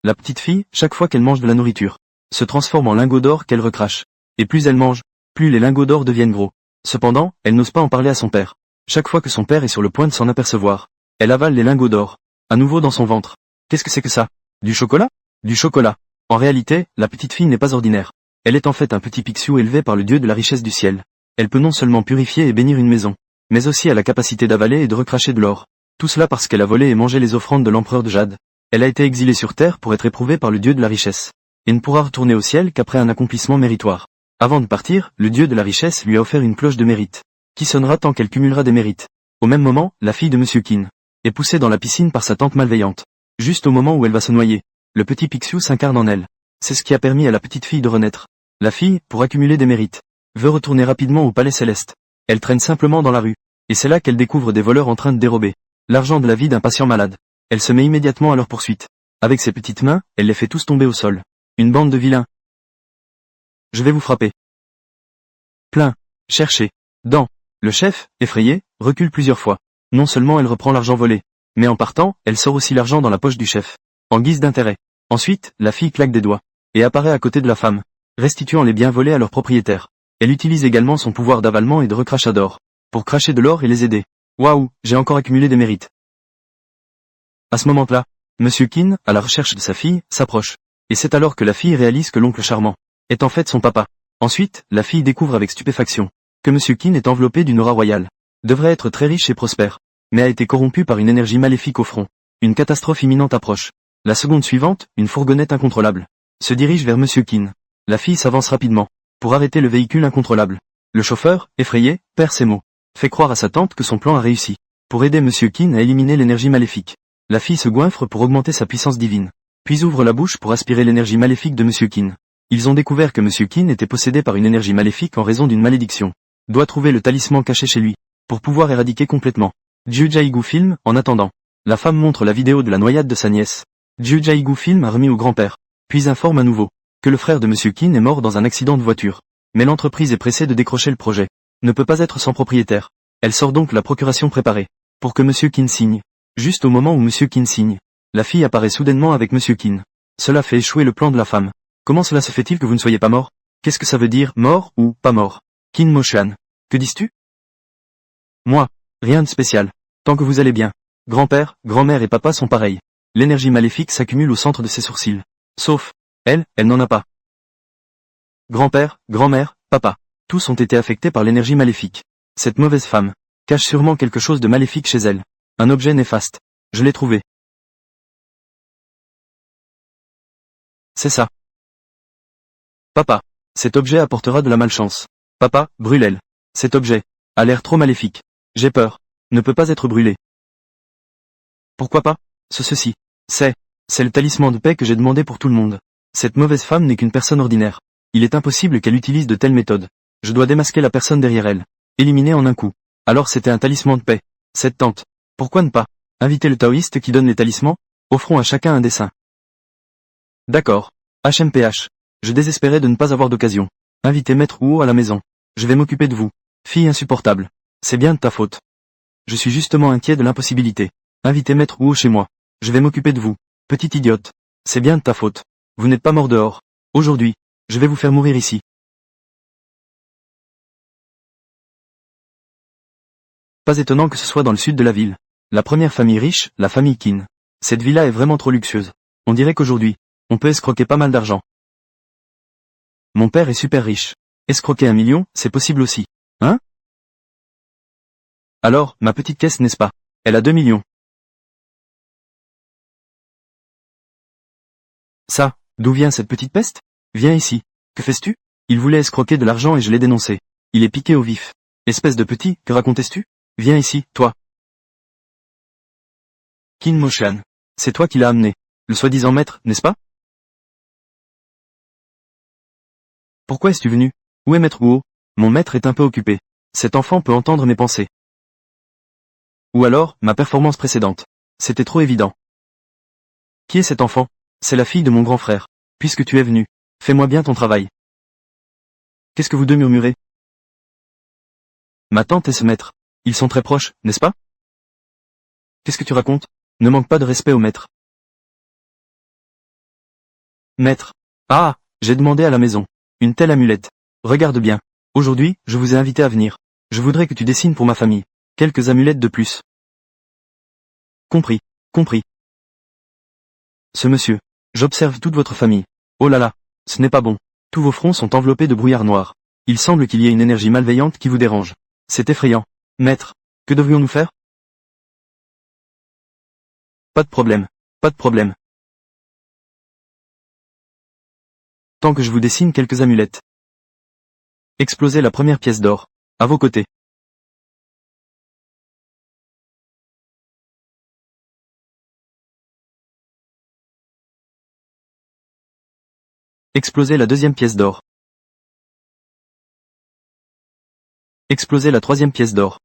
La petite fille, chaque fois qu'elle mange de la nourriture, se transforme en lingots d'or qu'elle recrache. Et plus elle mange, plus les lingots d'or deviennent gros. Cependant, elle n'ose pas en parler à son père. Chaque fois que son père est sur le point de s'en apercevoir, elle avale les lingots d'or, à nouveau dans son ventre. Qu'est-ce que c'est que ça? Du chocolat? Du chocolat. En réalité, la petite fille n'est pas ordinaire. Elle est en fait un petit Pixiou élevé par le dieu de la richesse du ciel. Elle peut non seulement purifier et bénir une maison, mais aussi a la capacité d'avaler et de recracher de l'or. Tout cela parce qu'elle a volé et mangé les offrandes de l'empereur de Jade. Elle a été exilée sur terre pour être éprouvée par le dieu de la richesse, et ne pourra retourner au ciel qu'après un accomplissement méritoire. Avant de partir, le dieu de la richesse lui a offert une cloche de mérite, qui sonnera tant qu'elle cumulera des mérites. Au même moment, la fille de Monsieur Kin est poussée dans la piscine par sa tante malveillante. Juste au moment où elle va se noyer, le petit Pixiou s'incarne en elle. C'est ce qui a permis à la petite fille de renaître. La fille, pour accumuler des mérites, veut retourner rapidement au palais céleste. Elle traîne simplement dans la rue, et c'est là qu'elle découvre des voleurs en train de dérober l'argent de la vie d'un patient malade. Elle se met immédiatement à leur poursuite. Avec ses petites mains, elle les fait tous tomber au sol. Une bande de vilains. Je vais vous frapper. Plein. Cherchez. Dans. Le chef, effrayé, recule plusieurs fois. Non seulement elle reprend l'argent volé, mais en partant, elle sort aussi l'argent dans la poche du chef, en guise d'intérêt. Ensuite, la fille claque des doigts, et apparaît à côté de la femme, restituant les biens volés à leur propriétaire. Elle utilise également son pouvoir d'avalement et de recrachat d'or, pour cracher de l'or et les aider. Waouh, j'ai encore accumulé des mérites. À ce moment-là, Monsieur Kin, à la recherche de sa fille, s'approche. Et c'est alors que la fille réalise que l'oncle charmant est en fait son papa. Ensuite, la fille découvre avec stupéfaction que Monsieur Kin est enveloppé d'une aura royale, devrait être très riche et prospère, mais a été corrompu par une énergie maléfique au front. Une catastrophe imminente approche. La seconde suivante, une fourgonnette incontrôlable se dirige vers Monsieur Kin. La fille s'avance rapidement pour arrêter le véhicule incontrôlable. Le chauffeur, effrayé, perd ses mots, fait croire à sa tante que son plan a réussi pour aider Monsieur Kin à éliminer l'énergie maléfique. La fille se goinfre pour augmenter sa puissance divine, puis ouvre la bouche pour aspirer l'énergie maléfique de Monsieur Kin. Ils ont découvert que Monsieur Kin était possédé par une énergie maléfique en raison d'une malédiction. Doit trouver le talisman caché chez lui pour pouvoir éradiquer complètement. Jiu Jaigu filme, en attendant. La femme montre la vidéo de la noyade de sa nièce. Jiu Jaigu filme a remis au grand-père, puis informe à nouveau que le frère de Monsieur Kin est mort dans un accident de voiture. Mais l'entreprise est pressée de décrocher le projet. Ne peut pas être sans propriétaire. Elle sort donc la procuration préparée pour que Monsieur Kin signe. Juste au moment où Monsieur Kin signe, la fille apparaît soudainement avec Monsieur Kin. Cela fait échouer le plan de la femme. Comment cela se fait-il que vous ne soyez pas mort? Qu'est-ce que ça veut dire, mort ou pas mort? Kin Moshan. Que dis-tu? Moi. Rien de spécial. Tant que vous allez bien. Grand-père, grand-mère et papa sont pareils. L'énergie maléfique s'accumule au centre de ses sourcils. Sauf, elle n'en a pas. Grand-père, grand-mère, papa. Tous ont été affectés par l'énergie maléfique. Cette mauvaise femme cache sûrement quelque chose de maléfique chez elle. Un objet néfaste. Je l'ai trouvé. C'est ça. Papa. Cet objet apportera de la malchance. Papa, brûle-elle. Cet objet a l'air trop maléfique. J'ai peur. Ne peut pas être brûlé. Pourquoi pas? Ceci. C'est le talisman de paix que j'ai demandé pour tout le monde. Cette mauvaise femme n'est qu'une personne ordinaire. Il est impossible qu'elle utilise de telles méthodes. Je dois démasquer la personne derrière elle. Éliminer en un coup. Alors c'était un talisman de paix. Cette tante. Pourquoi ne pas inviter le taoïste qui donne les talismans? Offrons à chacun un dessin. D'accord. HMPH. Je désespérais de ne pas avoir d'occasion. Invitez Maître Huo à la maison. Je vais m'occuper de vous. Fille insupportable. C'est bien de ta faute. Je suis justement inquiet de l'impossibilité. Invitez Maître Huo chez moi. Je vais m'occuper de vous. Petite idiote. C'est bien de ta faute. Vous n'êtes pas mort dehors. Aujourd'hui, je vais vous faire mourir ici. Pas étonnant que ce soit dans le sud de la ville. La première famille riche, la famille Kin. Cette villa est vraiment trop luxueuse. On dirait qu'aujourd'hui, on peut escroquer pas mal d'argent. Mon père est super riche. Escroquer 1 million, c'est possible aussi. Hein? Alors, ma petite caisse n'est-ce pas? Elle a 2 millions. Ça, d'où vient cette petite peste? Viens ici. Que fais-tu? Il voulait escroquer de l'argent et je l'ai dénoncé. Il est piqué au vif. Espèce de petit, que racontais-tu? Viens ici, toi. Kin Moshan. C'est toi qui l'as amené. Le soi-disant maître, n'est-ce pas? Pourquoi es-tu venu? Où est Maître Huo? Mon maître est un peu occupé. Cet enfant peut entendre mes pensées. Ou alors, ma performance précédente. C'était trop évident. Qui est cet enfant? C'est la fille de mon grand frère. Puisque tu es venu, fais-moi bien ton travail. Qu'est-ce que vous deux murmurez? Ma tante et ce maître. Ils sont très proches, n'est-ce pas? Qu'est-ce que tu racontes? Ne manque pas de respect au maître. Maître. Ah, j'ai demandé à la maison. Une telle amulette. Regarde bien. Aujourd'hui, je vous ai invité à venir. Je voudrais que tu dessines pour ma famille. Quelques amulettes de plus. Compris. Compris. Ce monsieur. J'observe toute votre famille. Oh là là. Ce n'est pas bon. Tous vos fronts sont enveloppés de brouillard noir. Il semble qu'il y ait une énergie malveillante qui vous dérange. C'est effrayant. Maître. Que devrions-nous faire? Pas de problème. Pas de problème. Tant que je vous dessine quelques amulettes. Explosez la première pièce d'or. À vos côtés. Explosez la deuxième pièce d'or. Explosez la troisième pièce d'or.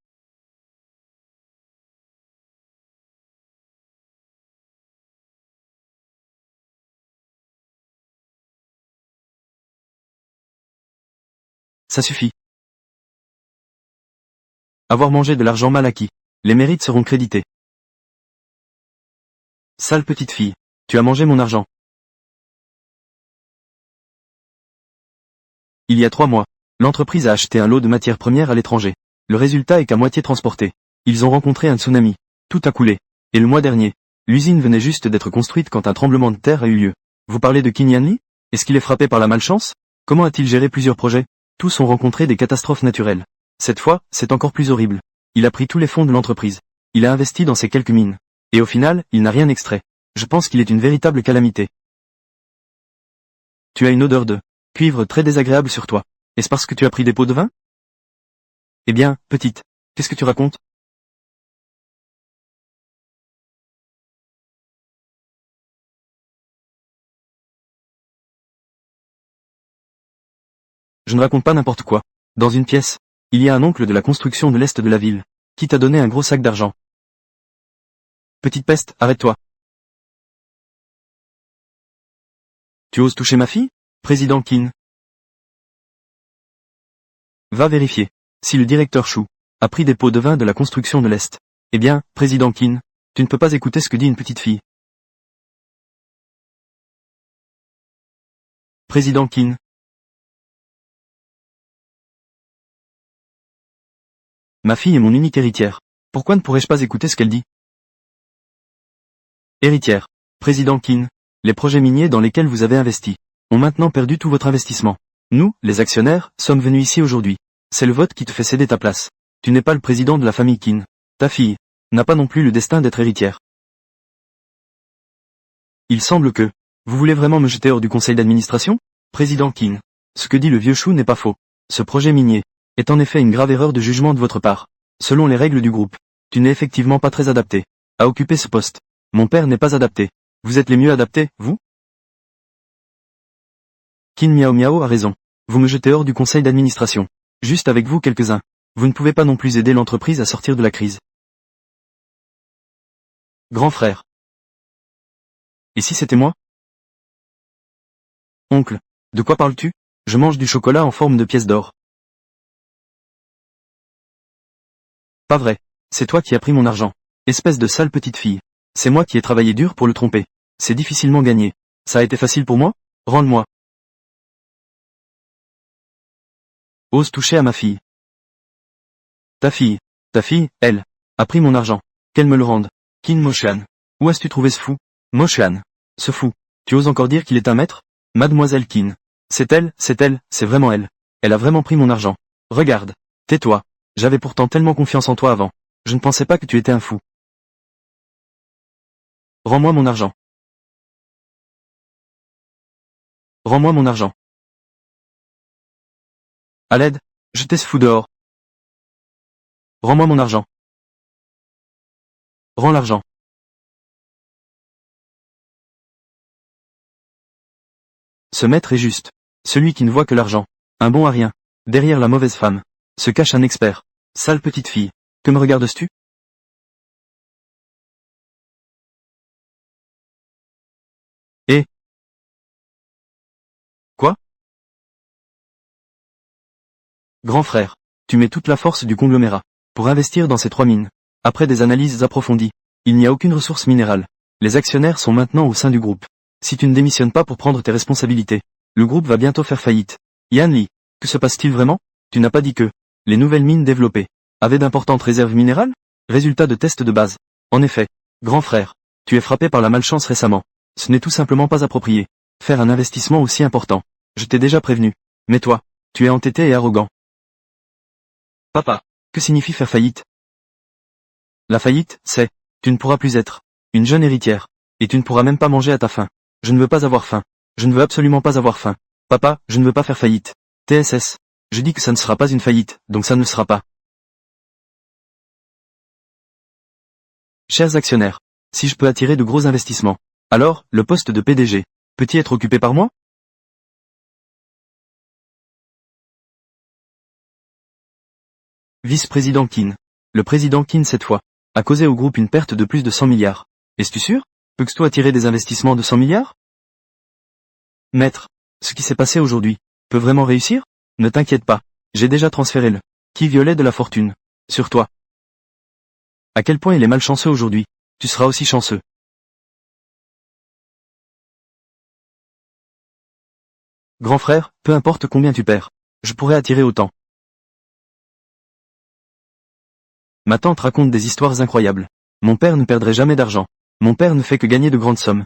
Ça suffit. Avoir mangé de l'argent mal acquis. Les mérites seront crédités. Sale petite fille. Tu as mangé mon argent. Il y a 3 mois, l'entreprise a acheté un lot de matières premières à l'étranger. Le résultat est qu'à moitié transporté. Ils ont rencontré un tsunami. Tout a coulé. Et le mois dernier, l'usine venait juste d'être construite quand un tremblement de terre a eu lieu. Vous parlez de Qin Yanli? Est-ce qu'il est frappé par la malchance? Comment a-t-il géré plusieurs projets? Tous ont rencontré des catastrophes naturelles. Cette fois, c'est encore plus horrible. Il a pris tous les fonds de l'entreprise. Il a investi dans ces quelques mines. Et au final, il n'a rien extrait. Je pense qu'il est une véritable calamité. Tu as une odeur de cuivre très désagréable sur toi. Est-ce parce que tu as pris des pots de vin? Eh bien, petite, qu'est-ce que tu racontes? Je ne raconte pas n'importe quoi. Dans une pièce, il y a un oncle de la construction de l'est de la ville, qui t'a donné un gros sac d'argent. Petite peste, arrête-toi. Tu oses toucher ma fille? Président Qin. Va vérifier. Si le directeur Chou a pris des pots de vin de la construction de l'Est. Eh bien, président Qin, tu ne peux pas écouter ce que dit une petite fille. Président Qin. Ma fille est mon unique héritière. Pourquoi ne pourrais-je pas écouter ce qu'elle dit? Héritière. Président Qin. Les projets miniers dans lesquels vous avez investi ont maintenant perdu tout votre investissement. Nous, les actionnaires, sommes venus ici aujourd'hui. C'est le vote qui te fait céder ta place. Tu n'es pas le président de la famille Qin. Ta fille n'a pas non plus le destin d'être héritière. Il semble que vous voulez vraiment me jeter hors du conseil d'administration? Président Qin. Ce que dit le vieux Chou n'est pas faux. Ce projet minier est en effet une grave erreur de jugement de votre part. Selon les règles du groupe, tu n'es effectivement pas très adapté à occuper ce poste. Mon père n'est pas adapté. Vous êtes les mieux adaptés, vous? Qin Miao Miao a raison. Vous me jetez hors du conseil d'administration. Juste avec vous quelques-uns. Vous ne pouvez pas non plus aider l'entreprise à sortir de la crise. Grand frère. Et si c'était moi? Oncle. De quoi parles-tu? Je mange du chocolat en forme de pièce d'or. Pas vrai. C'est toi qui as pris mon argent. Espèce de sale petite fille. C'est moi qui ai travaillé dur pour le tromper. C'est difficilement gagné. Ça a été facile pour moi? Rends-le-moi. Ose toucher à ma fille. Ta fille, elle, a pris mon argent. Qu'elle me le rende. Qin Moshan. Où as-tu trouvé ce fou? Moshan. Ce fou. Tu oses encore dire qu'il est un maître? Mademoiselle Qin. C'est elle, c'est vraiment elle. Elle a vraiment pris mon argent. Regarde. Tais-toi. J'avais pourtant tellement confiance en toi avant. Je ne pensais pas que tu étais un fou. Rends-moi mon argent. Rends-moi mon argent. À l'aide, jetez ce fou dehors. Rends-moi mon argent. Rends l'argent. Ce maître est juste. Celui qui ne voit que l'argent. Un bon à rien. Derrière la mauvaise femme se cache un expert. Sale petite fille. Que me regardes-tu? Eh? Quoi? Grand frère, tu mets toute la force du conglomérat pour investir dans ces 3 mines. Après des analyses approfondies, il n'y a aucune ressource minérale. Les actionnaires sont maintenant au sein du groupe. Si tu ne démissionnes pas pour prendre tes responsabilités, le groupe va bientôt faire faillite. Yan Li, que se passe-t-il vraiment? Tu n'as pas dit que les nouvelles mines développées avaient d'importantes réserves minérales? Résultat de test de base. En effet, grand frère, tu es frappé par la malchance récemment. Ce n'est tout simplement pas approprié. Faire un investissement aussi important. Je t'ai déjà prévenu. Mais toi, tu es entêté et arrogant. Papa, que signifie faire faillite? La faillite, c'est, tu ne pourras plus être une jeune héritière, et tu ne pourras même pas manger à ta faim. Je ne veux pas avoir faim. Je ne veux absolument pas avoir faim. Papa, je ne veux pas faire faillite. TSS. Je dis que ça ne sera pas une faillite, donc ça ne le sera pas. Chers actionnaires, si je peux attirer de gros investissements, alors, le poste de PDG, peut-il être occupé par moi? Vice-président Qin. Le président Qin cette fois, a causé au groupe une perte de plus de 100 milliards. Es-tu sûr? Peux-tu attirer des investissements de 100 milliards? Maître, ce qui s'est passé aujourd'hui, peut vraiment réussir? Ne t'inquiète pas, j'ai déjà transféré le qui violet de la fortune sur toi. À quel point il est malchanceux aujourd'hui, tu seras aussi chanceux. Grand frère, peu importe combien tu perds, je pourrais attirer autant. Ma tante raconte des histoires incroyables. Mon père ne perdrait jamais d'argent. Mon père ne fait que gagner de grandes sommes.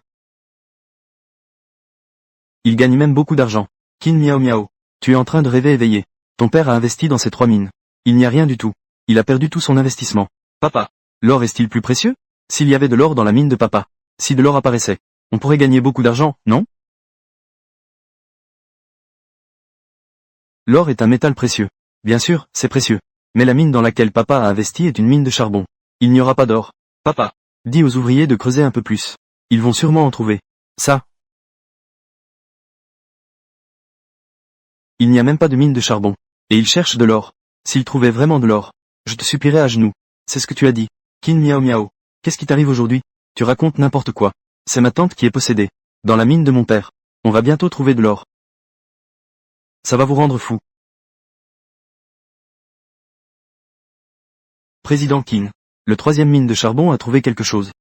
Il gagne même beaucoup d'argent. Qin miao miao. Tu es en train de rêver éveillé. Ton père a investi dans ces 3 mines. Il n'y a rien du tout. Il a perdu tout son investissement. Papa, l'or est-il plus précieux? S'il y avait de l'or dans la mine de papa, si de l'or apparaissait, on pourrait gagner beaucoup d'argent, non? L'or est un métal précieux. Bien sûr, c'est précieux. Mais la mine dans laquelle papa a investi est une mine de charbon. Il n'y aura pas d'or. Papa, dis aux ouvriers de creuser un peu plus. Ils vont sûrement en trouver. Ça. Il n'y a même pas de mine de charbon. Et ils cherchent de l'or. S'ils trouvaient vraiment de l'or, je te supplierais à genoux. C'est ce que tu as dit. Qin miao miao. Qu'est-ce qui t'arrive aujourd'hui? Tu racontes n'importe quoi. C'est ma tante qui est possédée. Dans la mine de mon père. On va bientôt trouver de l'or. Ça va vous rendre fou. Président Qin. Le 3e mine de charbon a trouvé quelque chose.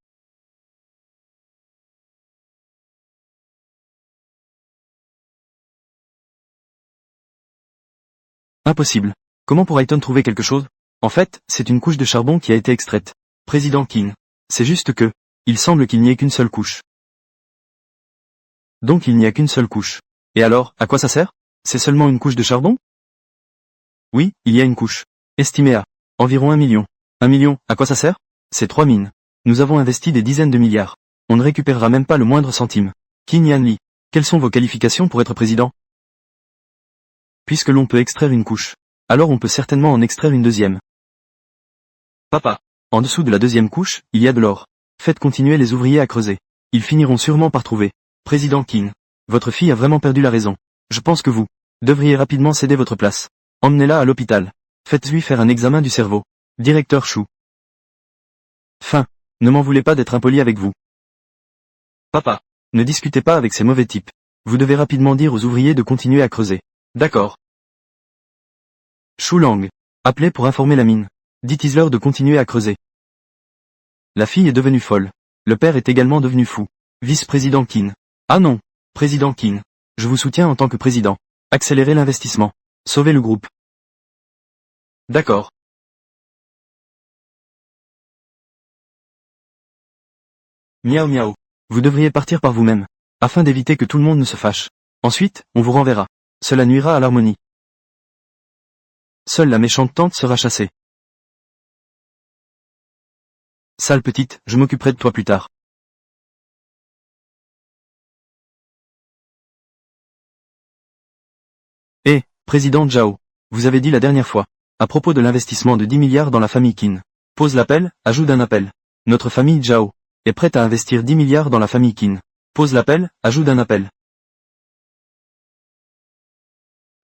Impossible. Comment pourra-t-on trouver quelque chose? En fait, c'est une couche de charbon qui a été extraite. Président Qin. C'est juste que, il semble qu'il n'y ait qu'une seule couche. Donc il n'y a qu'une seule couche. Et alors, à quoi ça sert? C'est seulement une couche de charbon? Oui, il y a une couche. Estimée à environ 1 million. 1 million, à quoi ça sert? C'est 3 mines. Nous avons investi des dizaines de milliards. On ne récupérera même pas le moindre centime. Qin Yan Li. Quelles sont vos qualifications pour être président? Puisque l'on peut extraire une couche, alors on peut certainement en extraire une deuxième. Papa. En dessous de la deuxième couche, il y a de l'or. Faites continuer les ouvriers à creuser. Ils finiront sûrement par trouver. Président Qin. Votre fille a vraiment perdu la raison. Je pense que vous devriez rapidement céder votre place. Emmenez-la à l'hôpital. Faites-lui faire un examen du cerveau. Directeur Chou. Fin. Ne m'en voulez pas d'être impoli avec vous. Papa. Ne discutez pas avec ces mauvais types. Vous devez rapidement dire aux ouvriers de continuer à creuser. D'accord. Chou Lang. Appelez pour informer la mine. Dites-leur de continuer à creuser. La fille est devenue folle. Le père est également devenu fou. Vice-président Qin. Ah non. Président Qin. Je vous soutiens en tant que président. Accélérez l'investissement. Sauvez le groupe. D'accord. Miaou miaou. Vous devriez partir par vous-même, afin d'éviter que tout le monde ne se fâche. Ensuite, on vous renverra. Cela nuira à l'harmonie. Seule la méchante tante sera chassée. Sale petite, je m'occuperai de toi plus tard. Président Zhao. Vous avez dit la dernière fois, à propos de l'investissement de 10 milliards dans la famille Qin. Pose l'appel, ajoute un appel. Notre famille Zhao est prête à investir 10 milliards dans la famille Qin. Pose l'appel, ajoute un appel.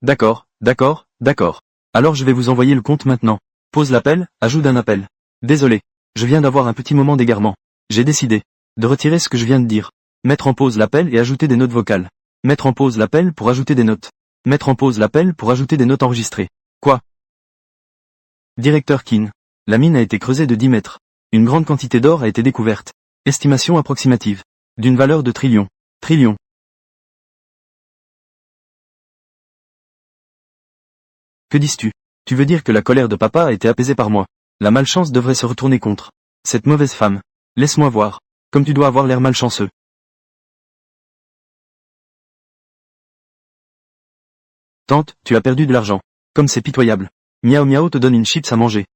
D'accord, d'accord, d'accord. Alors je vais vous envoyer le compte maintenant. Pose l'appel, ajoute un appel. Désolé, je viens d'avoir un petit moment d'égarement. J'ai décidé de retirer ce que je viens de dire. Mettre en pause l'appel et ajouter des notes vocales. Mettre en pause l'appel pour ajouter des notes. Mettre en pause l'appel pour ajouter des notes enregistrées. Quoi? Directeur Qin. La mine a été creusée de 10 mètres. Une grande quantité d'or a été découverte. Estimation approximative. D'une valeur de trillions. Trillion. Que dis-tu? Tu veux dire que la colère de papa a été apaisée par moi. La malchance devrait se retourner contre cette mauvaise femme. Laisse-moi voir. Comme tu dois avoir l'air malchanceux. Tante, tu as perdu de l'argent. Comme c'est pitoyable. Miao Miao te donne une chips à manger.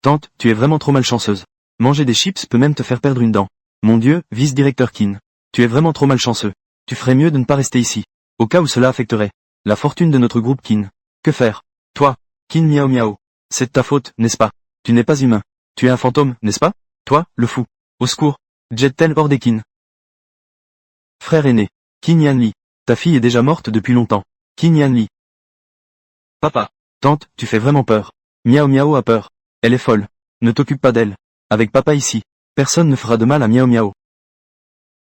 Tante, tu es vraiment trop malchanceuse. Manger des chips peut même te faire perdre une dent. Mon Dieu, vice-directeur Kin. Tu es vraiment trop malchanceux. Tu ferais mieux de ne pas rester ici. Au cas où cela affecterait la fortune de notre groupe Kin. Que faire? Toi, Kin Miao Miao. C'est de ta faute, n'est-ce pas? Tu n'es pas humain. Tu es un fantôme, n'est-ce pas? Toi, le fou. Au secours. Jette-t-elle hors des Kin. Frère aîné. Kin Yanli. Ta fille est déjà morte depuis longtemps. Kin Yanli. Papa. Tante, tu fais vraiment peur. Miao Miao a peur. Elle est folle. Ne t'occupe pas d'elle. Avec papa ici, personne ne fera de mal à Miao Miao.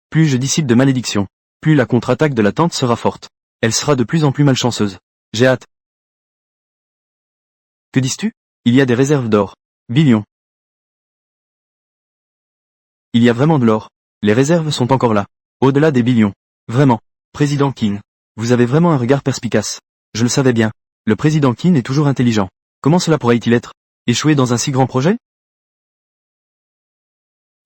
Plus je dissipe de malédictions, plus la contre-attaque de la tante sera forte. Elle sera de plus en plus malchanceuse. J'ai hâte. Que dis-tu? Il y a des réserves d'or. Billions. Il y a vraiment de l'or. Les réserves sont encore là. Au-delà des billions. Vraiment. Président Qin. Vous avez vraiment un regard perspicace. Je le savais bien. Le président Qin est toujours intelligent. Comment cela pourrait-il être? Échoué dans un si grand projet?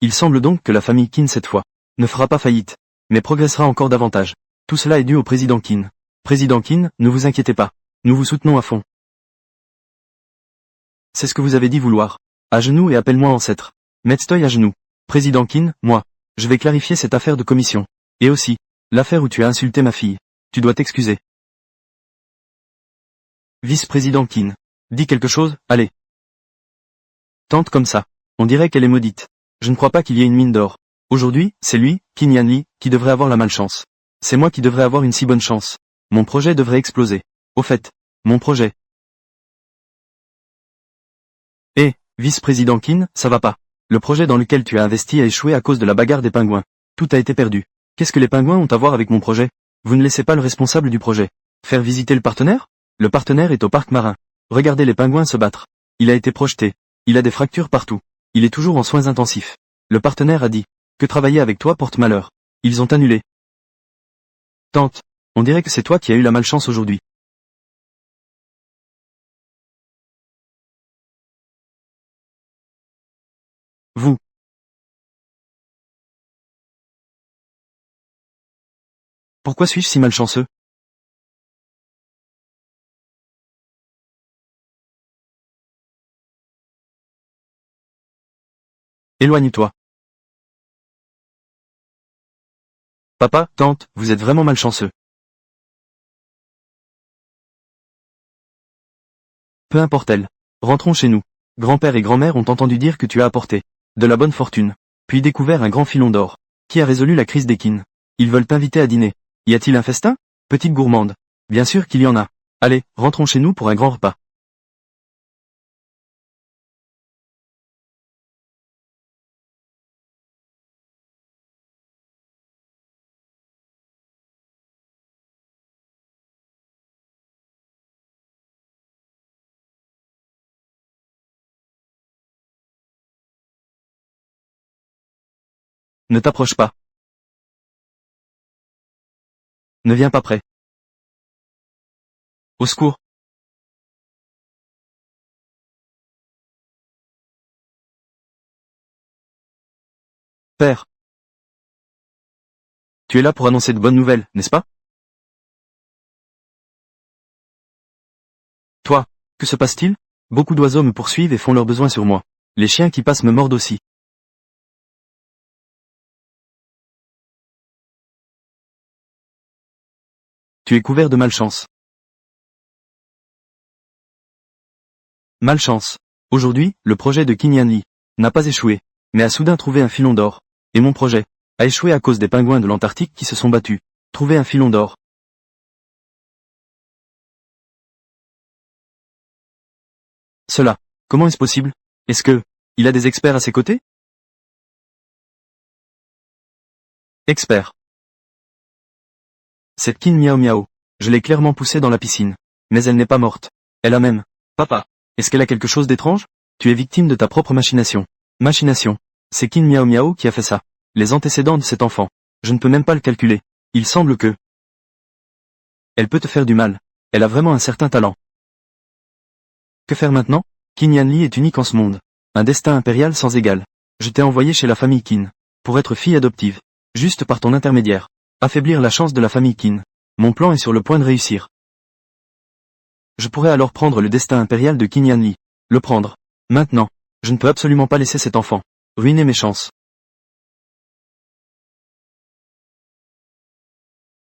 Il semble donc que la famille Qin cette fois ne fera pas faillite, mais progressera encore davantage. Tout cela est dû au président Qin. Président Qin, ne vous inquiétez pas. Nous vous soutenons à fond. C'est ce que vous avez dit vouloir. À genoux et appelle-moi ancêtre. Metstoy à genoux. Président Qin, moi. Je vais clarifier cette affaire de commission. Et aussi, l'affaire où tu as insulté ma fille. Tu dois t'excuser. Vice-président Qin. Dis quelque chose, allez. Tente comme ça. On dirait qu'elle est maudite. Je ne crois pas qu'il y ait une mine d'or. Aujourd'hui, c'est lui, Qin Yanli, qui devrait avoir la malchance. C'est moi qui devrais avoir une si bonne chance. Mon projet devrait exploser. Au fait, mon projet. Eh, vice-président Qin, ça va pas. Le projet dans lequel tu as investi a échoué à cause de la bagarre des pingouins. Tout a été perdu. Qu'est-ce que les pingouins ont à voir avec mon projet? Vous ne laissez pas le responsable du projet faire visiter le partenaire? Le partenaire est au parc marin. Regardez les pingouins se battre. Il a été projeté. Il a des fractures partout. Il est toujours en soins intensifs. Le partenaire a dit que travailler avec toi porte malheur. Ils ont annulé. Tante, on dirait que c'est toi qui as eu la malchance aujourd'hui. Vous. Pourquoi suis-je si malchanceux? Éloigne-toi. Papa, tante, vous êtes vraiment malchanceux. Peu importe elle. Rentrons chez nous. Grand-père et grand-mère ont entendu dire que tu as apporté de la bonne fortune, puis découvert un grand filon d'or, qui a résolu la crise des Qin. Ils veulent t'inviter à dîner. Y a-t-il un festin? Petite gourmande. Bien sûr qu'il y en a. Allez, rentrons chez nous pour un grand repas. Ne t'approche pas. Ne viens pas près. Au secours. Père. Tu es là pour annoncer de bonnes nouvelles, n'est-ce pas? Toi, que se passe-t-il? Beaucoup d'oiseaux me poursuivent et font leurs besoins sur moi. Les chiens qui passent me mordent aussi. Tu es couvert de malchance. Malchance. Aujourd'hui, le projet de Qin Yanli n'a pas échoué, mais a soudain trouvé un filon d'or. Et mon projet a échoué à cause des pingouins de l'Antarctique qui se sont battus. Trouver un filon d'or. Cela. Comment est-ce possible? Est-ce que il a des experts à ses côtés? Experts. Cette Qin Miao Miao. Je l'ai clairement poussée dans la piscine. Mais elle n'est pas morte. Elle a même. Papa. Est-ce qu'elle a quelque chose d'étrange? Tu es victime de ta propre machination. Machination. C'est Kin Miao Miao qui a fait ça. Les antécédents de cet enfant. Je ne peux même pas le calculer. Il semble que... Elle peut te faire du mal. Elle a vraiment un certain talent. Que faire maintenant? Qin Yanli est unique en ce monde. Un destin impérial sans égal. Je t'ai envoyé chez la famille Qin. Pour être fille adoptive. Juste par ton intermédiaire. Affaiblir la chance de la famille Qin. Mon plan est sur le point de réussir. Je pourrais alors prendre le destin impérial de Qin Yanli. Le prendre. Maintenant. Je ne peux absolument pas laisser cet enfant ruiner mes chances.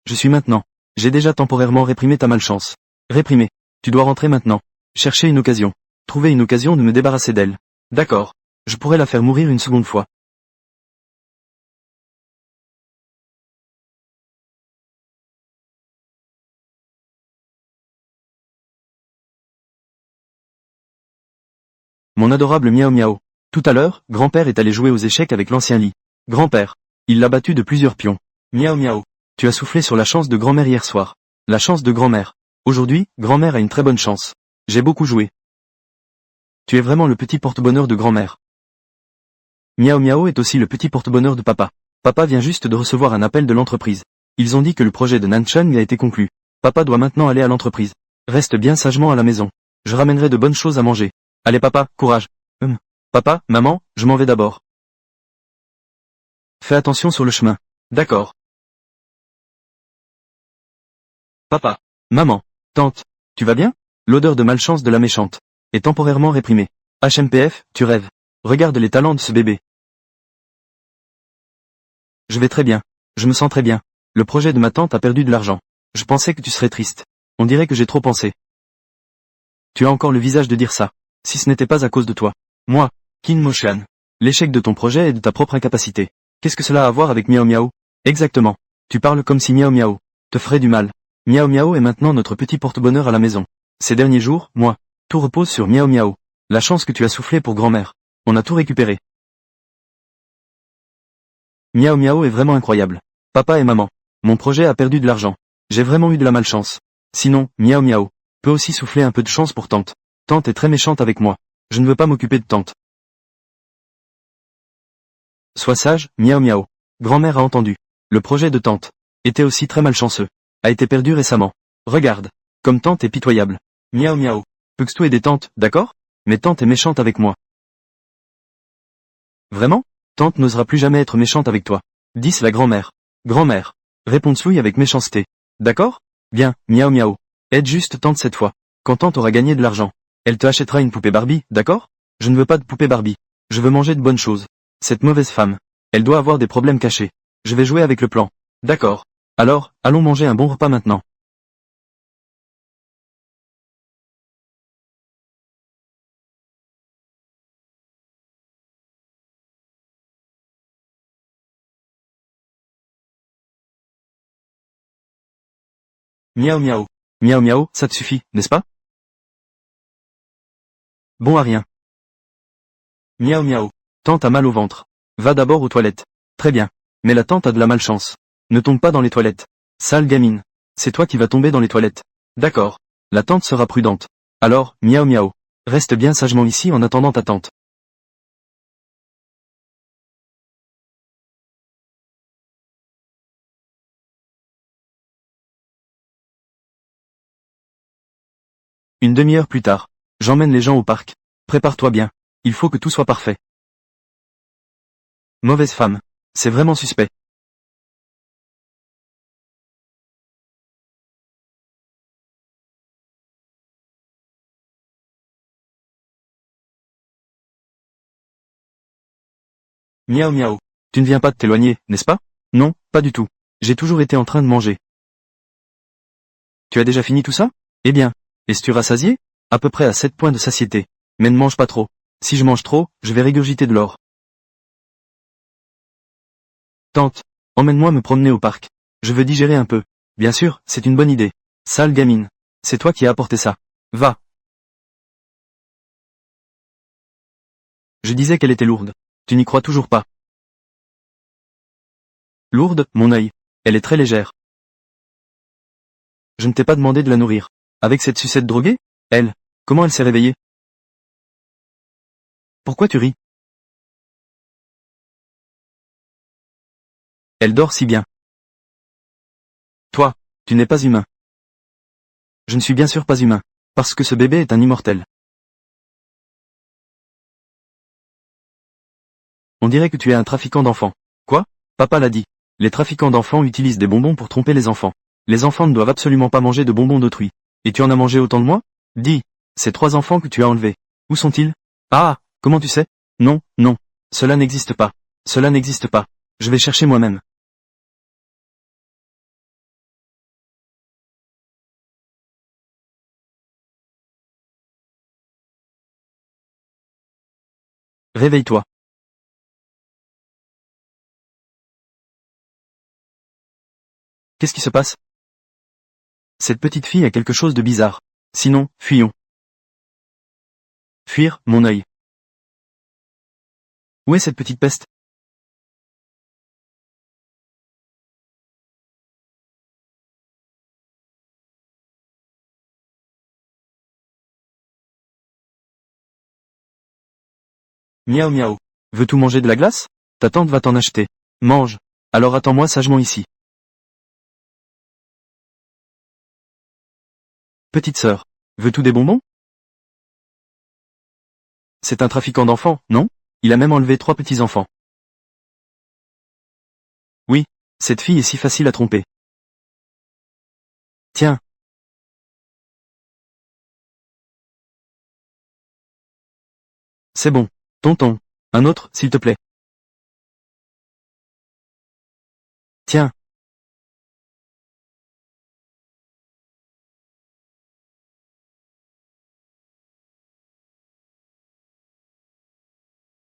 Je suis maintenant. J'ai déjà temporairement réprimé ta malchance. Réprimé. Tu dois rentrer maintenant. Chercher une occasion. Trouver une occasion de me débarrasser d'elle. D'accord. Je pourrais la faire mourir une seconde fois. Mon adorable Miao Miao. Tout à l'heure, grand-père est allé jouer aux échecs avec l'ancien lit. Grand-père. Il l'a battu de plusieurs pions. Miao Miao. Tu as soufflé sur la chance de grand-mère hier soir. La chance de grand-mère. Aujourd'hui, grand-mère a une très bonne chance. J'ai beaucoup joué. Tu es vraiment le petit porte-bonheur de grand-mère. Miao Miao est aussi le petit porte-bonheur de papa. Papa vient juste de recevoir un appel de l'entreprise. Ils ont dit que le projet de Nanchang a été conclu. Papa doit maintenant aller à l'entreprise. Reste bien sagement à la maison. Je ramènerai de bonnes choses à manger. Allez papa, courage. Papa, maman, je m'en vais d'abord. Fais attention sur le chemin. D'accord. Papa, maman, tante, tu vas bien? L'odeur de malchance de la méchante est temporairement réprimée. HMPF, tu rêves. Regarde les talents de ce bébé. Je vais très bien. Je me sens très bien. Le projet de ma tante a perdu de l'argent. Je pensais que tu serais triste. On dirait que j'ai trop pensé. Tu as encore le visage de dire ça. Si ce n'était pas à cause de toi. Moi, Qin Moshan. L'échec de ton projet est de ta propre incapacité. Qu'est-ce que cela a à voir avec Miao Miao? Exactement. Tu parles comme si Miao Miao te ferait du mal. Miao Miao est maintenant notre petit porte-bonheur à la maison. Ces derniers jours, moi, tout repose sur Miao Miao. La chance que tu as soufflée pour grand-mère. On a tout récupéré. Miao Miao est vraiment incroyable. Papa et maman. Mon projet a perdu de l'argent. J'ai vraiment eu de la malchance. Sinon, Miao Miao peut aussi souffler un peu de chance pour tante. Tante est très méchante avec moi. Je ne veux pas m'occuper de tante. Sois sage, Miao Miao. Grand-mère a entendu. Le projet de tante était aussi très malchanceux. A été perdu récemment. Regarde. Comme tante est pitoyable. Miao Miao. Peux-tu aider tante, d'accord? Mais tante est méchante avec moi. Vraiment? Tante n'osera plus jamais être méchante avec toi. 10 la grand-mère. Grand-mère. Réponds Tsui avec méchanceté. D'accord? Bien, Miao Miao. Aide juste tante cette fois. Quand tante aura gagné de l'argent, elle te achètera une poupée Barbie, d'accord? Je ne veux pas de poupée Barbie. Je veux manger de bonnes choses. Cette mauvaise femme. Elle doit avoir des problèmes cachés. Je vais jouer avec le plan. D'accord. Alors, allons manger un bon repas maintenant. Miao Miao. Miao Miao, ça te suffit, n'est-ce pas? Bon à rien. Miao Miao. Tante a mal au ventre. Va d'abord aux toilettes. Très bien. Mais la tante a de la malchance. Ne tombe pas dans les toilettes. Sale gamine. C'est toi qui vas tomber dans les toilettes. D'accord. La tante sera prudente. Alors, Miao Miao. Reste bien sagement ici en attendant ta tante. Une demi-heure plus tard. J'emmène les gens au parc. Prépare-toi bien. Il faut que tout soit parfait. Mauvaise femme. C'est vraiment suspect. Miao Miao. Tu ne viens pas de t'éloigner, n'est-ce pas? Non, pas du tout. J'ai toujours été en train de manger. Tu as déjà fini tout ça? Eh bien, es-tu rassasié? À peu près à 7 points de satiété. Mais ne mange pas trop. Si je mange trop, je vais régurgiter de l'or. Tante, emmène-moi me promener au parc. Je veux digérer un peu. Bien sûr, c'est une bonne idée. Sale gamine. C'est toi qui as apporté ça. Va. Je disais qu'elle était lourde. Tu n'y crois toujours pas. Lourde, mon œil. Elle est très légère. Je ne t'ai pas demandé de la nourrir. Avec cette sucette droguée? Elle. Comment elle s'est réveillée? Pourquoi tu ris? Elle dort si bien. Toi, tu n'es pas humain. Je ne suis bien sûr pas humain. Parce que ce bébé est un immortel. On dirait que tu es un trafiquant d'enfants. Quoi? Papa l'a dit. Les trafiquants d'enfants utilisent des bonbons pour tromper les enfants. Les enfants ne doivent absolument pas manger de bonbons d'autrui. Et tu en as mangé autant de moi? Dis, ces 3 enfants que tu as enlevés. Où sont-ils? Ah, comment tu sais? Non, non. Cela n'existe pas. Cela n'existe pas. Je vais chercher moi-même. Réveille-toi. Qu'est-ce qui se passe? Cette petite fille a quelque chose de bizarre. Sinon, fuyons. Fuir, mon œil. Où est cette petite peste? Miaou miaou. Veux-tu manger de la glace? Ta tante va t'en acheter. Mange. Alors attends-moi sagement ici. Petite sœur. Veux-tu des bonbons? C'est un trafiquant d'enfants, non? Il a même enlevé 3 petits-enfants. Oui, cette fille est si facile à tromper. Tiens. C'est bon. Tonton. Un autre, s'il te plaît. Tiens.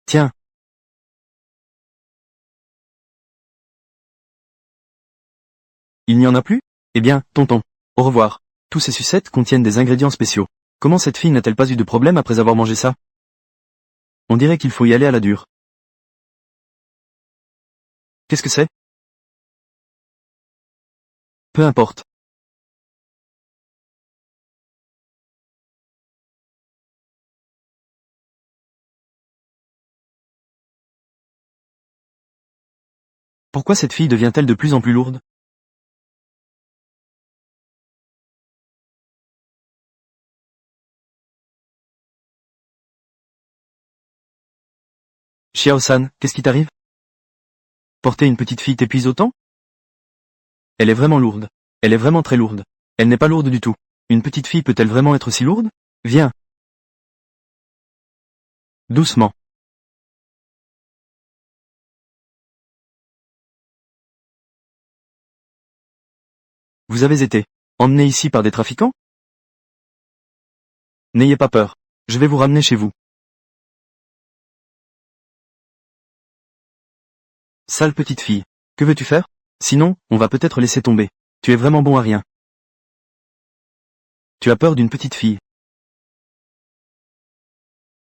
Tiens. Il n'y en a plus? Eh bien, tonton. Au revoir. Tous ces sucettes contiennent des ingrédients spéciaux. Comment cette fille n'a-t-elle pas eu de problème après avoir mangé ça? On dirait qu'il faut y aller à la dure. Qu'est-ce que c'est? Peu importe. Pourquoi cette fille devient-elle de plus en plus lourde? Xiao-san, qu'est-ce qui t'arrive? Porter une petite fille t'épuise autant? Elle est vraiment lourde. Elle est vraiment très lourde. Elle n'est pas lourde du tout. Une petite fille peut-elle vraiment être si lourde? Viens. Doucement. Vous avez été emmené ici par des trafiquants? N'ayez pas peur. Je vais vous ramener chez vous. Sale petite fille. Que veux-tu faire? Sinon, on va peut-être laisser tomber. Tu es vraiment bon à rien. Tu as peur d'une petite fille.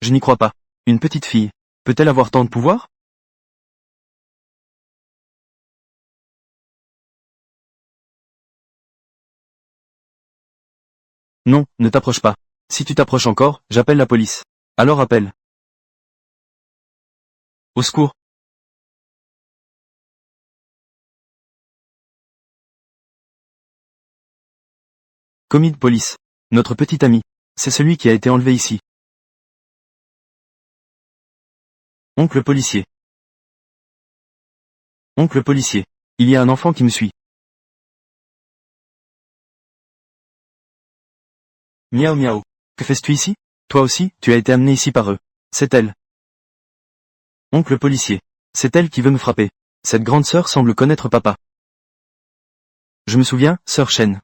Je n'y crois pas. Une petite fille. Peut-elle avoir tant de pouvoir? Non, ne t'approche pas. Si tu t'approches encore, j'appelle la police. Alors appelle. Au secours. Commis de police. Notre petit ami. C'est celui qui a été enlevé ici. Oncle policier. Oncle policier. Il y a un enfant qui me suit. Miaou miaou. Que fais-tu ici? Toi aussi, tu as été amené ici par eux. C'est elle. Oncle policier. C'est elle qui veut me frapper. Cette grande sœur semble connaître papa. Je me souviens, sœur Chen.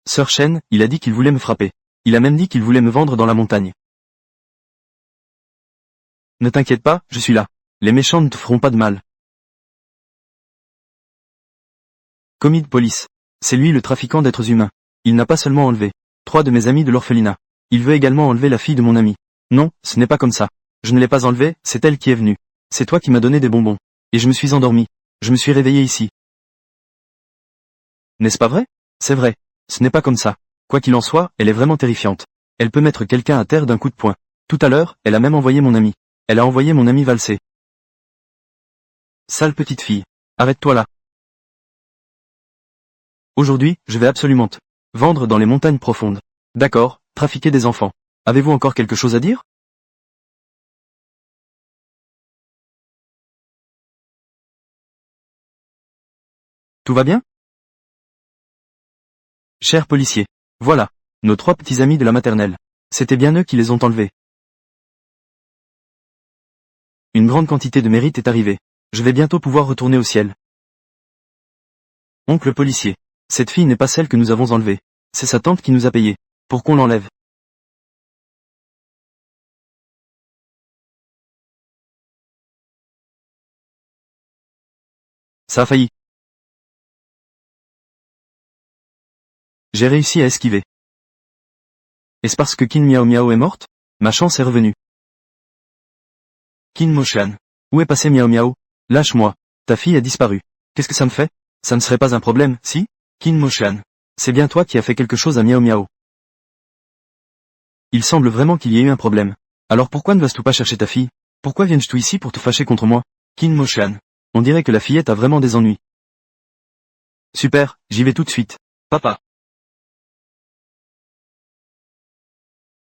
Sœur Chen, il a dit qu'il voulait me frapper. Il a même dit qu'il voulait me vendre dans la montagne. Ne t'inquiète pas, je suis là. Les méchants ne te feront pas de mal. Commis de police. C'est lui le trafiquant d'êtres humains. Il n'a pas seulement enlevé 3 de mes amis de l'orphelinat. Il veut également enlever la fille de mon ami. Non, ce n'est pas comme ça. Je ne l'ai pas enlevée, c'est elle qui est venue. C'est toi qui m'as donné des bonbons. Et je me suis endormi. Je me suis réveillé ici. N'est-ce pas vrai? C'est vrai. Ce n'est pas comme ça. Quoi qu'il en soit, elle est vraiment terrifiante. Elle peut mettre quelqu'un à terre d'un coup de poing. Tout à l'heure, elle a même envoyé mon ami. Elle a envoyé mon ami valser. Sale petite fille. Arrête-toi là. Aujourd'hui, je vais absolument te vendre dans les montagnes profondes. D'accord, trafiquer des enfants. Avez-vous encore quelque chose à dire? Tout va bien? Cher policier. Voilà. Nos 3 petits amis de la maternelle. C'était bien eux qui les ont enlevés. Une grande quantité de mérite est arrivée. Je vais bientôt pouvoir retourner au ciel. Oncle policier. Cette fille n'est pas celle que nous avons enlevée. C'est sa tante qui nous a payé. Pour qu'on l'enlève. Ça a failli. J'ai réussi à esquiver. Est-ce parce que Kin Miao Miao est morte? Ma chance est revenue. Kin Moshan. Où est passé Miao Miao? Lâche-moi. Ta fille a disparu. Qu'est-ce que ça me fait? Ça ne serait pas un problème, si? Kin Moshan. C'est bien toi qui as fait quelque chose à Miao Miao. Il semble vraiment qu'il y ait eu un problème. Alors pourquoi ne vas-tu pas chercher ta fille? Pourquoi viens-tu ici pour te fâcher contre moi? Kin Moshan. On dirait que la fillette a vraiment des ennuis. Super, j'y vais tout de suite. Papa.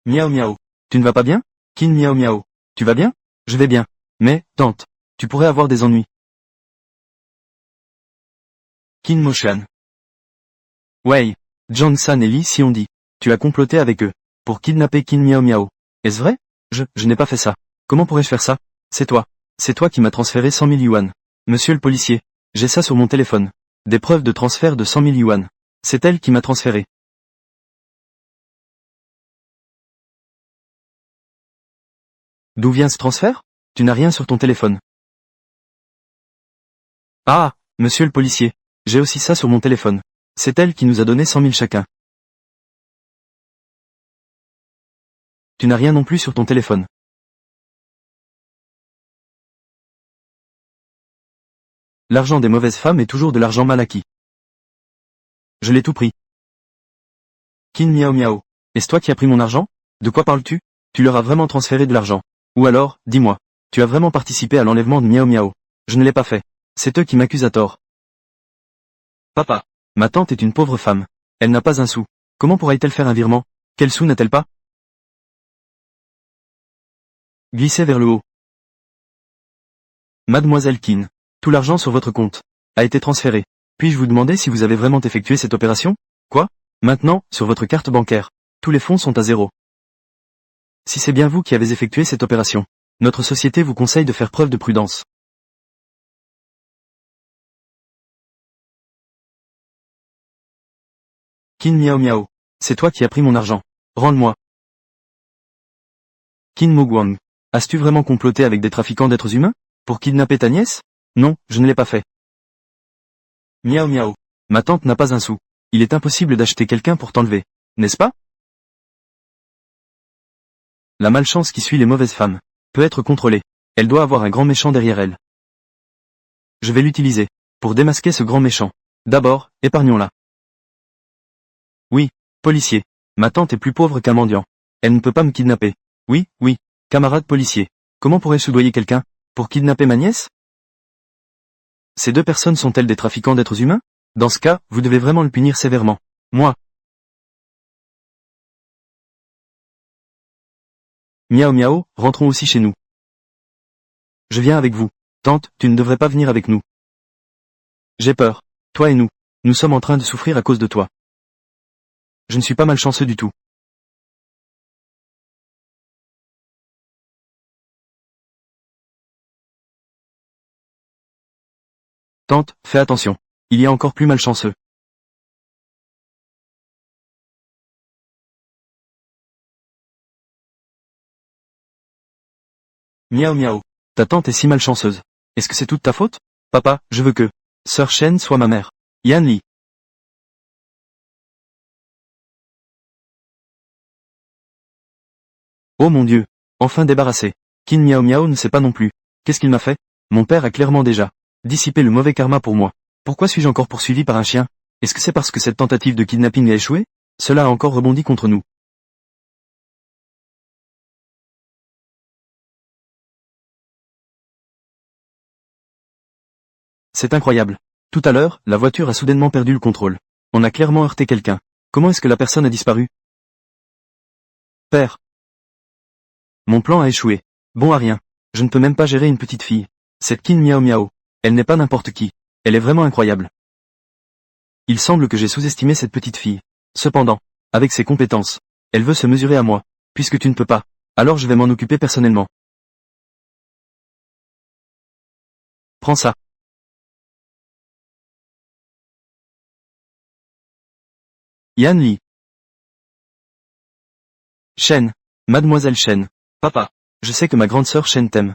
Miao Miao. Tu ne vas pas bien? Kin Miao Miao. Tu vas bien? Je vais bien. Mais, tante, tu pourrais avoir des ennuis. Kin Moshan. Ouais. Johnson et Lee si on dit. Tu as comploté avec eux. Pour kidnapper Kin Miao Miao. Est-ce vrai? Je n'ai pas fait ça. Comment pourrais-je faire ça? C'est toi. C'est toi qui m'as transféré 100 000 yuan. Monsieur le policier. J'ai ça sur mon téléphone. Des preuves de transfert de 100 000 yuan. C'est elle qui m'a transféré. D'où vient ce transfert? Tu n'as rien sur ton téléphone. Ah, monsieur le policier. J'ai aussi ça sur mon téléphone. C'est elle qui nous a donné 100 000 chacun. Tu n'as rien non plus sur ton téléphone. L'argent des mauvaises femmes est toujours de l'argent mal acquis. Je l'ai tout pris. Kin Miao Miao. Est-ce toi qui as pris mon argent? De quoi parles-tu? Tu leur as vraiment transféré de l'argent. Ou alors, dis-moi, tu as vraiment participé à l'enlèvement de Miao Miao. Je ne l'ai pas fait. C'est eux qui m'accusent à tort. Papa. Ma tante est une pauvre femme. Elle n'a pas un sou. Comment pourrait-elle faire un virement? Quel sou n'a-t-elle pas? Glissez vers le haut. Mademoiselle Kin. Tout l'argent sur votre compte a été transféré. Puis-je vous demander si vous avez vraiment effectué cette opération? Quoi? Maintenant, sur votre carte bancaire. Tous les fonds sont à zéro. Si c'est bien vous qui avez effectué cette opération, notre société vous conseille de faire preuve de prudence. Kin Miao Miao. C'est toi qui as pris mon argent. Rends-le-moi. Kin Mo Guang. As-tu vraiment comploté avec des trafiquants d'êtres humains? Pour kidnapper ta nièce? Non, je ne l'ai pas fait. Miao Miao. Ma tante n'a pas un sou. Il est impossible d'acheter quelqu'un pour t'enlever. N'est-ce pas? La malchance qui suit les mauvaises femmes peut être contrôlée. Elle doit avoir un grand méchant derrière elle. Je vais l'utiliser pour démasquer ce grand méchant. D'abord, épargnons-la. Oui, policier. Ma tante est plus pauvre qu'un mendiant. Elle ne peut pas me kidnapper. Oui, oui, camarade policier. Comment pourrais-je soudoyer quelqu'un pour kidnapper ma nièce? Ces 2 personnes sont-elles des trafiquants d'êtres humains? Dans ce cas, vous devez vraiment le punir sévèrement. Moi. Miao Miao, rentrons aussi chez nous. Je viens avec vous. Tante, tu ne devrais pas venir avec nous. J'ai peur. Toi et nous. Nous sommes en train de souffrir à cause de toi. Je ne suis pas malchanceux du tout. Tante, fais attention. Il y a encore plus malchanceux. Miao Miao. Ta tante est si malchanceuse. Est-ce que c'est toute ta faute? Papa, je veux que Sœur Shen soit ma mère. Yan Li. Oh mon Dieu. Enfin débarrassé. Kin Miao Miao ne sait pas non plus. Qu'est-ce qu'il m'a fait? Mon père a clairement déjà dissipé le mauvais karma pour moi. Pourquoi suis-je encore poursuivi par un chien? Est-ce que c'est parce que cette tentative de kidnapping a échoué? Cela a encore rebondi contre nous. C'est incroyable. Tout à l'heure, la voiture a soudainement perdu le contrôle. On a clairement heurté quelqu'un. Comment est-ce que la personne a disparu? Père. Mon plan a échoué. Bon à rien. Je ne peux même pas gérer une petite fille. Cette Kin Miao Miao. Elle n'est pas n'importe qui. Elle est vraiment incroyable. Il semble que j'ai sous-estimé cette petite fille. Cependant, avec ses compétences, elle veut se mesurer à moi. Puisque tu ne peux pas, alors je vais m'en occuper personnellement. Prends ça. Yan Li. Shen. Mademoiselle Shen. Papa. Je sais que ma grande sœur Shen t'aime.